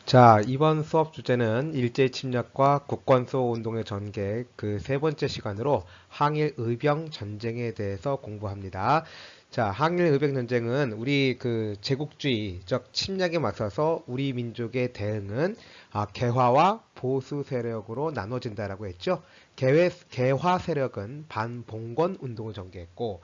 자, 이번 수업 주제는 일제 침략과 국권수호 운동의 전개 그 세 번째 시간으로 항일 의병 전쟁에 대해서 공부합니다. 자, 항일 의병 전쟁은 우리 그 제국주의적 침략에 맞서서 우리 민족의 대응은 개화와 보수 세력으로 나눠진다라고 했죠. 개화 세력은 반봉건 운동을 전개했고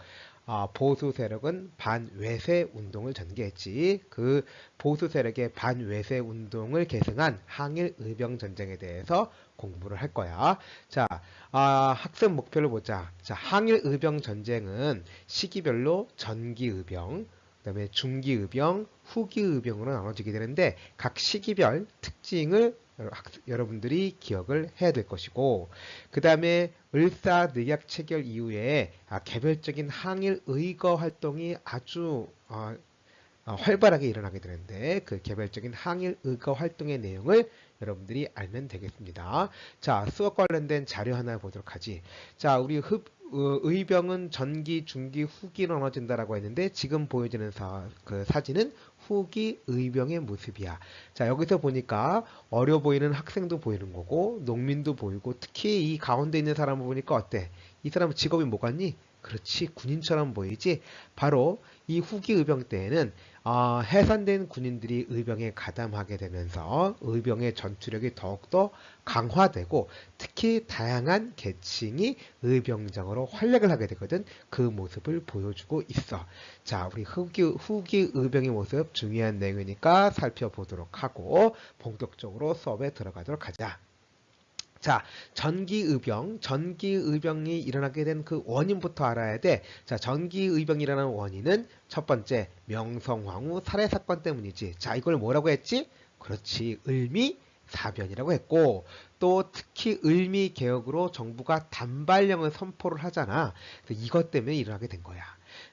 보수 세력은 반외세 운동을 전개했지. 그 보수 세력의 반외세 운동을 계승한 항일 의병 전쟁에 대해서 공부를 할 거야. 자, 학습 목표를 보자. 자, 항일 의병 전쟁은 시기별로 전기 의병, 그다음에 중기 의병, 후기 의병으로 나눠지게 되는데 각 시기별 특징을 여러분들이 기억을 해야 될 것이고, 그 다음에 을사늑약 체결 이후에 개별적인 항일 의거 활동이 아주 활발하게 일어나게 되는데 그 개별적인 항일 의거 활동의 내용을 여러분들이 알면 되겠습니다. 자, 수업 관련된 자료 하나 보도록 하지. 자, 우리 의병은 전기, 중기, 후기로 나눠진다라고 했는데 지금 보여지는 그 사진은 후기 의병의 모습이야. 자, 여기서 보니까 어려 보이는 학생도 보이는 거고 농민도 보이고 특히 이 가운데 있는 사람을 보니까 어때? 이 사람 직업이 뭐겠니? 그렇지, 군인처럼 보이지? 바로 이 후기 의병 때에는 해산된 군인들이 의병에 가담하게 되면서 의병의 전투력이 더욱더 강화되고 특히 다양한 계층이 의병장으로 활약을 하게 되거든. 그 모습을 보여주고 있어. 자, 우리 후기 의병의 모습 중요한 내용이니까 살펴보도록 하고 본격적으로 수업에 들어가도록 하자. 자, 전기의병이 일어나게 된 그 원인부터 알아야 돼. 자, 전기의병이 일어나는 원인은 첫 번째, 명성황후 살해 사건 때문이지. 자, 이걸 뭐라고 했지? 그렇지, 을미사변이라고 했고, 또 특히 을미개혁으로 정부가 단발령을 선포를 하잖아. 그래서 이것 때문에 일어나게 된 거야.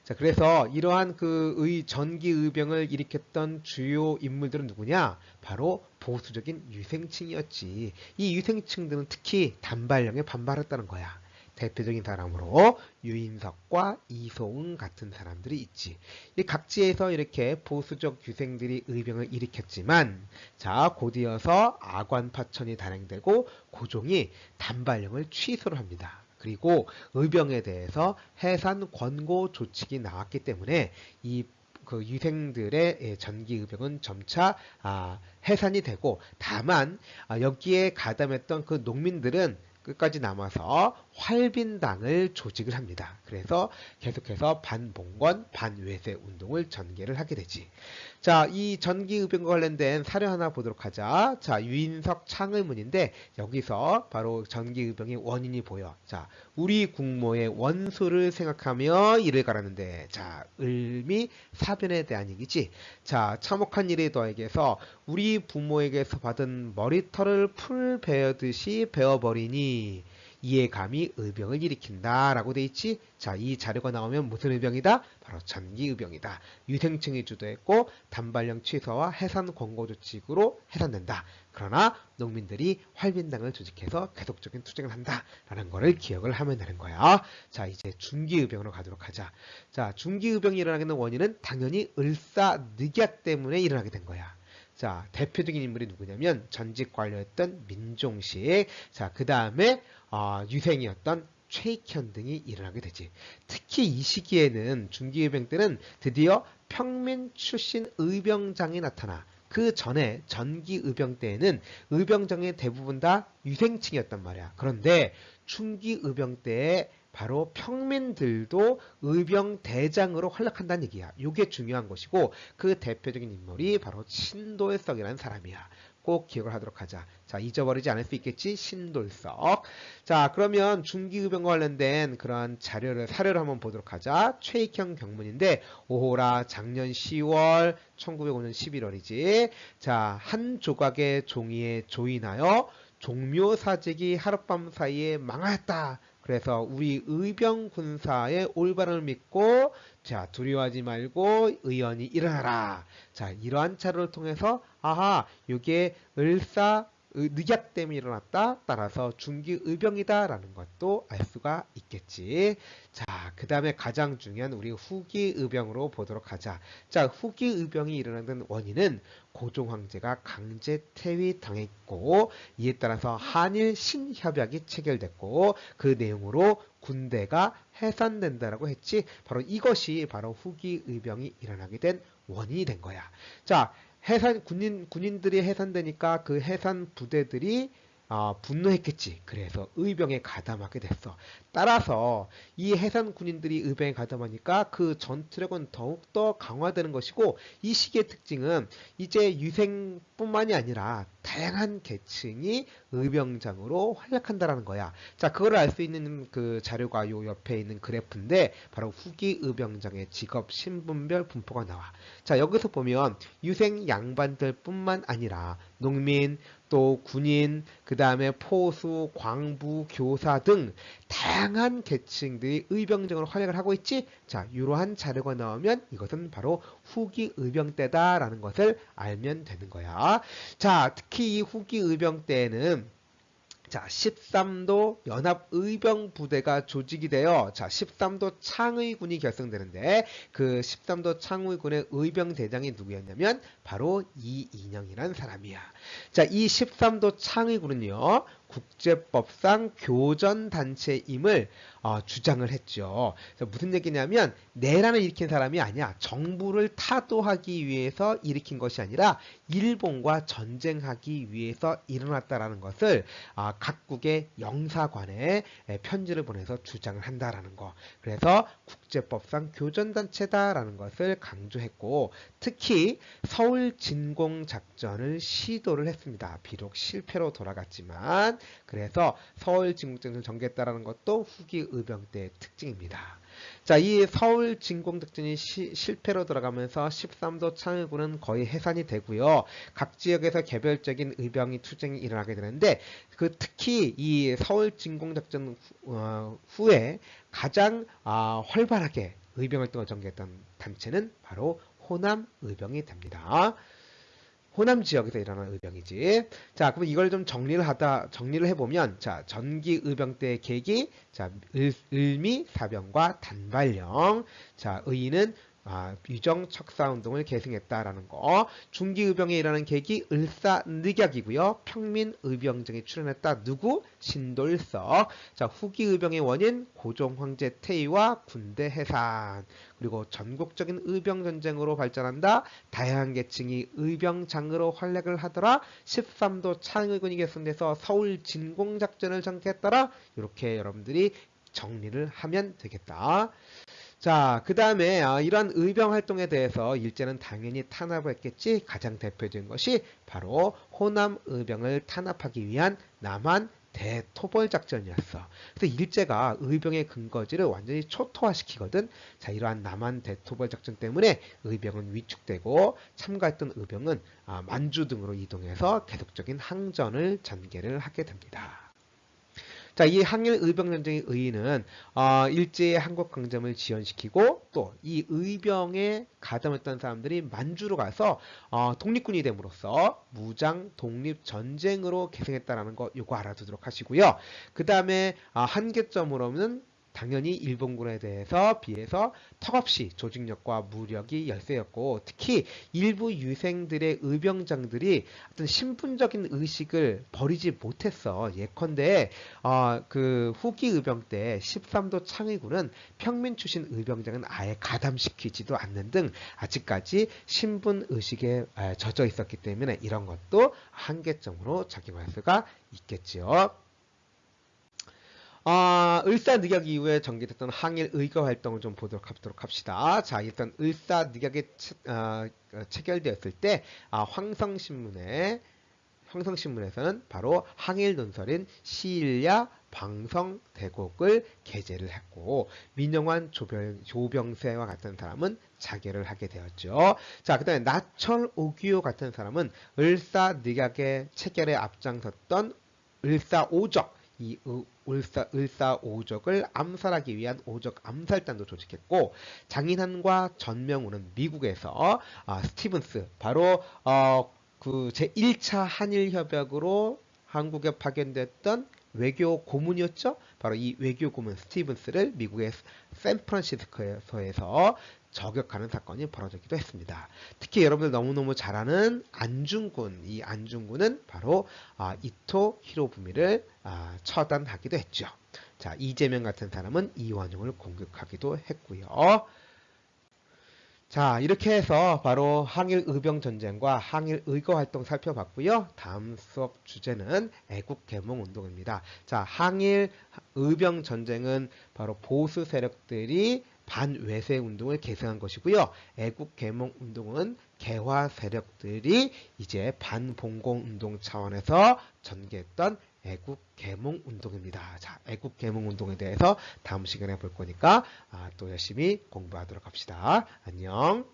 자, 그래서 이러한 그 전기의병을 일으켰던 주요 인물들은 누구냐? 바로 보수적인 유생층이었지. 이 유생층들은 특히 단발령에 반발했다는 거야. 대표적인 사람으로 유인석과 이소응 같은 사람들이 있지. 이 각지에서 이렇게 보수적 유생들이 의병을 일으켰지만, 자, 곧이어서 아관파천이 단행되고 고종이 단발령을 취소를 합니다. 그리고 의병에 대해서 해산 권고 조치가 나왔기 때문에 이 그 유생들의 전기의병은 점차 해산이 되고, 다만 여기에 가담했던 그 농민들은 끝까지 남아서 활빈당을 조직을 합니다. 그래서 계속해서 반봉건, 반외세 운동을 전개를 하게 되지. 자, 이 전기의병과 관련된 사료 하나 보도록 하자. 자, 유인석 창의문인데 여기서 바로 전기의병의 원인이 보여. 자, 우리 국모의 원수를 생각하며 이를 가라는데, 자, 을미 사변에 대한 얘기지. 자, 참혹한 일에 더해서 우리 부모에게서 받은 머리털을 풀 베어듯이 베어버리니 이에 감히 의병을 일으킨다 라고 돼 있지. 자, 이 자료가 나오면 무슨 의병이다? 바로 전기의병이다. 유생층이 주도했고 단발령 취소와 해산 권고 조직으로 해산된다. 그러나 농민들이 활빈당을 조직해서 계속적인 투쟁을 한다 라는 거를 기억을 하면 되는 거야. 자, 이제 중기의병으로 가도록 하자. 자, 중기의병이 일어나게 된 원인은 당연히 을사늑약 때문에 일어나게 된 거야. 자, 대표적인 인물이 누구냐면 전직 관료였던 민종식, 자, 그 다음에 유생이었던 최익현 등이 일어나게 되지. 특히 이 시기에는 중기의병 때는 드디어 평민 출신 의병장이 나타나. 그 전에 전기의병 때에는 의병장의 대부분 다 유생층이었단 말이야. 그런데 중기의병 때에 바로 평민들도 의병 대장으로 활약한다는 얘기야. 이게 중요한 것이고 그 대표적인 인물이 바로 신돌석이라는 사람이야. 꼭 기억을 하도록 하자. 자, 잊어버리지 않을 수 있겠지? 신돌석. 자, 그러면 중기의병과 관련된 그런 사료를 한번 보도록 하자. 최익형 경문인데 오호라 작년 10월 1905년 11월이지. 자, 한 조각의 종이에 조인하여 종묘사직이 하룻밤 사이에 망하였다. 그래서 우리 의병 군사의 올바름을 믿고, 자, 두려워하지 말고 의원이 일어나라. 자, 이러한 자료를 통해서 이게 늑약 때문에 일어났다. 따라서 중기의병이다라는 것도 알 수가 있겠지. 자, 그 다음에 가장 중요한 우리 후기의병으로 보도록 하자. 자, 후기의병이 일어나는 원인은 고종 황제가 강제 퇴위당했고 이에 따라서 한일 신협약이 체결됐고 그 내용으로 군대가 해산된다라고 했지. 바로 이것이 바로 후기의병이 일어나게 된 원인이 된 거야. 자, 군인들이 해산되니까 그 해산 부대들이 분노했겠지. 그래서 의병에 가담하게 됐어. 따라서 이 해산 군인들이 의병에 가담하니까 그 전투력은 더욱더 강화되는 것이고 이 시기의 특징은 이제 유생뿐만이 아니라 다양한 계층이 의병장으로 활약한다라는 거야. 자, 그걸 알 수 있는 그 자료가 요 옆에 있는 그래프인데 바로 후기 의병장의 직업 신분별 분포가 나와. 자, 여기서 보면 유생 양반들뿐만 아니라 농민, 또 군인, 그 다음에 포수, 광부, 교사 등 다양한 계층들이 의병장으로 활약을 하고 있지. 자, 이러한 자료가 나오면 이것은 바로 후기 의병 때다라는 것을 알면 되는 거야. 자, 특히 이 후기 의병 때에는 자, 13도 연합의병부대가 조직이 되어 자, 13도 창의군이 결성되는데 그 13도 창의군의 의병대장이 누구였냐면 바로 이인영이라는 사람이야. 자, 이 13도 창의군은요. 국제법상 교전단체임을 주장을 했죠. 무슨 얘기냐면 내란을 일으킨 사람이 아니야. 정부를 타도하기 위해서 일으킨 것이 아니라 일본과 전쟁하기 위해서 일어났다라는 것을 각국의 영사관에 편지를 보내서 주장을 한다라는 거. 그래서 국제법상 교전단체다라는 것을 강조했고 특히 서울 진공작전을 시도를 했습니다. 비록 실패로 돌아갔지만 그래서 서울 진공작전을 전개했다라는 것도 후기 의병 때의 특징입니다. 자, 이 서울 진공작전이 실패로 돌아가면서 13도 창의군은 거의 해산이 되고요. 각 지역에서 개별적인 의병이 투쟁이 일어나게 되는데 특히 이 서울 진공작전 후에 가장 활발하게 의병활동을 전개했던 단체는 바로 호남 의병이 됩니다. 호남 지역에서 일어난 의병이지. 자, 그럼 이걸 좀 정리를 해보면, 자, 전기 의병 때의 계기, 자, 을미 사병과 단발령, 자, 의인은 유정 척사운동을 계승했다라는 거. 중기의병에 일어나는 계기 을사늑약이고요. 평민의병정에 출연했다. 누구? 신돌석. 자, 후기의병의 원인 고종황제 퇴위와 군대 해산. 그리고 전국적인 의병전쟁으로 발전한다. 다양한 계층이 의병장으로 활약을 하더라. 13도 창의군이 결성돼서 서울 진공작전을 전개했더라. 이렇게 여러분들이 정리를 하면 되겠다. 자, 그 다음에 이러한 의병 활동에 대해서 일제는 당연히 탄압을 했겠지. 가장 대표적인 것이 바로 호남 의병을 탄압하기 위한 남한 대토벌 작전이었어. 그래서 일제가 의병의 근거지를 완전히 초토화시키거든. 자, 이러한 남한 대토벌 작전 때문에 의병은 위축되고 참가했던 의병은 만주 등으로 이동해서 계속적인 항전을 전개를 하게 됩니다. 자, 이 항일 의병전쟁의 의의는 일제의 한국 강점을 지연시키고 또 이 의병에 가담했던 사람들이 만주로 가서 독립군이 됨으로써 무장 독립전쟁으로 계승했다라는 거 요거 알아두도록 하시고요. 그 다음에 한계점으로는 당연히 일본군에 비해서 턱없이 조직력과 무력이 열세였고 특히 일부 유생들의 의병장들이 어떤 신분적인 의식을 버리지 못했어. 예컨대 그 후기 의병 때 13도 창의군은 평민 출신 의병장은 아예 가담시키지도 않는 등 아직까지 신분 의식에 젖어 있었기 때문에 이런 것도 한계점으로 작용할 수가 있겠지요. 을사늑약 이후에 전개됐던 항일 의거 활동을 좀 보도록 합시다. 자, 일단 을사늑약이 체결되었을 때 황성신문에서는 바로 항일 논설인 시일야 방성대곡을 게재를 했고 민영환 조병세와 같은 사람은 자결을 하게 되었죠. 자, 그 다음에 나철 오규호 같은 사람은 을사늑약의 체결에 앞장섰던 을사오적 이 을사오적을 암살하기 위한 오적 암살단도 조직했고 장인한과 전명우는 미국에서 스티븐스 바로 그 제1차 한일협약으로 한국에 파견됐던 외교 고문이었죠. 바로 이 외교 고문 스티븐스를 미국의 샌프란시스코에서 저격하는 사건이 벌어지기도 했습니다. 특히 여러분들 너무너무 잘 아는 안중근, 이 안중근은 바로 이토 히로부미를 처단하기도 했죠. 자, 이재명 같은 사람은 이완용을 공격하기도 했고요. 자, 이렇게 해서 바로 항일 의병 전쟁과 항일 의거 활동 살펴봤고요. 다음 수업 주제는 애국 개몽 운동입니다. 자, 항일 의병 전쟁은 바로 보수 세력들이 반외세 운동을 계승한 것이고요. 애국 개몽 운동은 개화 세력들이 이제 반봉공 운동 차원에서 전개했던 애국 개몽 운동입니다. 자, 애국 개몽 운동에 대해서 다음 시간에 볼 거니까 또 열심히 공부하도록 합시다. 안녕.